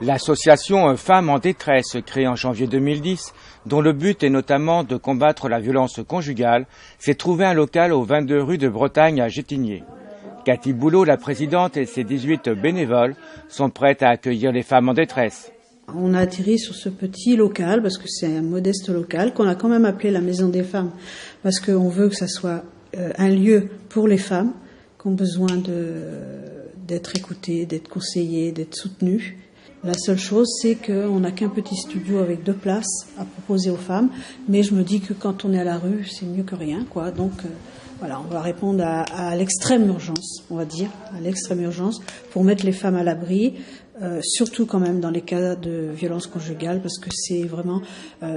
L'association Femmes en détresse, créée en janvier 2010, dont le but est notamment de combattre la violence conjugale, s'est trouvé un local aux 22 rues de Bretagne à Gétigné. Cathy Boulot, la présidente, et ses 18 bénévoles sont prêtes à accueillir les femmes en détresse. On a atterri sur ce petit local, parce que c'est un modeste local, qu'on a quand même appelé la Maison des Femmes, parce qu'on veut que ça soit un lieu pour les femmes qui ont besoin d'être écoutées, d'être conseillées, d'être soutenues. La seule chose, c'est qu'on n'a qu'un petit studio avec 2 places à proposer aux femmes, mais je me dis que quand on est à la rue, c'est mieux que rien, quoi. Donc voilà, on va répondre à l'extrême urgence, on va dire, à l'extrême urgence, pour mettre les femmes à l'abri, surtout quand même dans les cas de violence conjugale, parce que c'est vraiment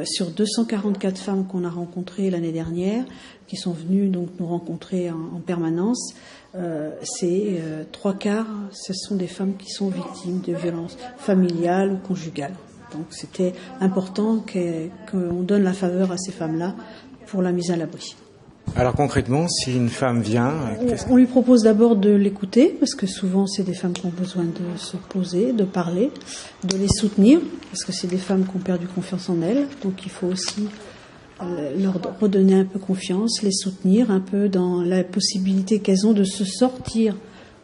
sur 244 femmes qu'on a rencontrées l'année dernière, qui sont venues donc nous rencontrer en permanence, c'est 3/4, ce sont des femmes qui sont victimes de violences familiales ou conjugales. Donc c'était important qu'on donne la faveur à ces femmes-là pour la mise à l'abri. Alors concrètement, si une femme vient... On lui propose d'abord de l'écouter, parce que souvent c'est des femmes qui ont besoin de se poser, de parler, de les soutenir, parce que c'est des femmes qui ont perdu confiance en elles, donc il faut aussi leur redonner un peu confiance, les soutenir un peu dans la possibilité qu'elles ont de se sortir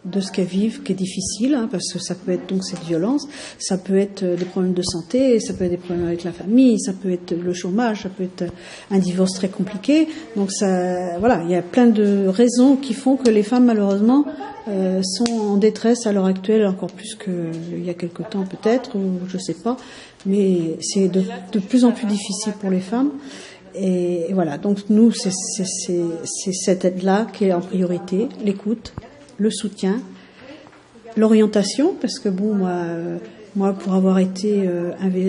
de ce qu'elles vivent, qui est difficile, parce que ça peut être donc cette violence, ça peut être des problèmes de santé, ça peut être des problèmes avec la famille, ça peut être le chômage, ça peut être un divorce très compliqué. Donc ça, voilà, il y a plein de raisons qui font que les femmes malheureusement sont en détresse à l'heure actuelle, encore plus qu'il y a quelque temps peut-être, ou je sais pas, mais c'est de plus en plus difficile pour les femmes. Et voilà, donc nous c'est cette aide-là qui est en priorité, l'écoute, le soutien, l'orientation, parce que bon, moi pour avoir été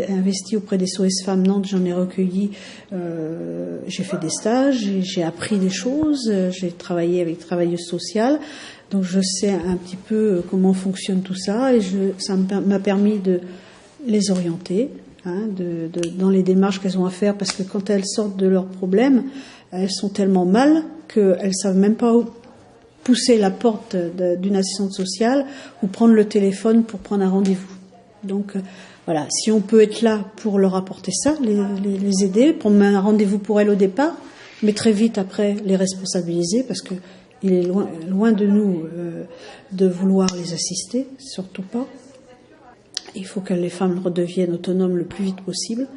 investie auprès des SOS Femmes Nantes, j'en ai recueilli, j'ai fait des stages, j'ai appris des choses, j'ai travaillé avec travailleuses sociales, donc je sais un petit peu comment fonctionne tout ça, et ça m'a permis de les orienter, dans les démarches qu'elles ont à faire, parce que quand elles sortent de leurs problèmes, elles sont tellement mal qu'elles savent même pas où pousser la porte d'une assistante sociale ou prendre le téléphone pour prendre un rendez-vous. Donc voilà, si on peut être là pour leur apporter ça, les aider, prendre un rendez-vous pour elles au départ, mais très vite après les responsabiliser, parce que il est loin de nous de vouloir les assister, surtout pas. Il faut que les femmes redeviennent autonomes le plus vite possible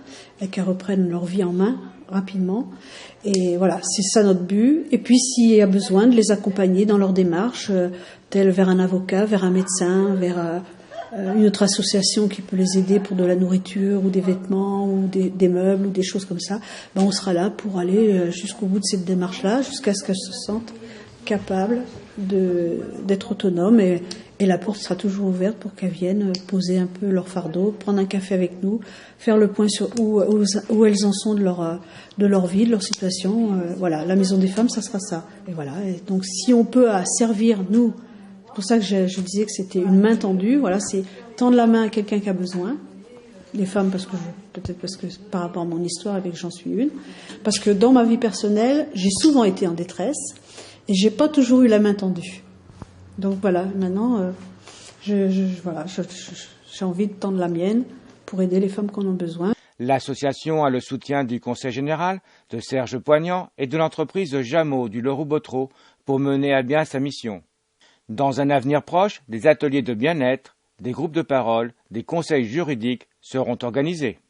et qu'elles reprennent leur vie en main rapidement. Et voilà, c'est ça notre but. Et puis s'il y a besoin de les accompagner dans leur démarche, telle vers un avocat, vers un médecin, vers une autre association qui peut les aider pour de la nourriture ou des vêtements ou des meubles ou des choses comme ça, on sera là pour aller jusqu'au bout de cette démarche-là, jusqu'à ce qu'elles se sentent capables d'être autonomes, et la porte sera toujours ouverte pour qu'elles viennent poser un peu leur fardeau, prendre un café avec nous, faire le point sur où elles en sont de leur vie, de leur situation. Voilà, la Maison des Femmes, ça sera ça. Et voilà. Et donc, si on peut servir, nous, c'est pour ça que je disais que c'était une main tendue. Voilà, c'est tendre la main à quelqu'un qui a besoin. Les femmes, peut-être parce que par rapport à mon histoire, avec j'en suis une. Parce que dans ma vie personnelle, j'ai souvent été en détresse et j'ai pas toujours eu la main tendue. Donc voilà, maintenant, j'ai envie de tendre la mienne pour aider les femmes qui en ont besoin. L'association a le soutien du Conseil général, de Serge Poignant et de l'entreprise Jameau du Leroux-Bottereau pour mener à bien sa mission. Dans un avenir proche, des ateliers de bien-être, des groupes de parole, des conseils juridiques seront organisés.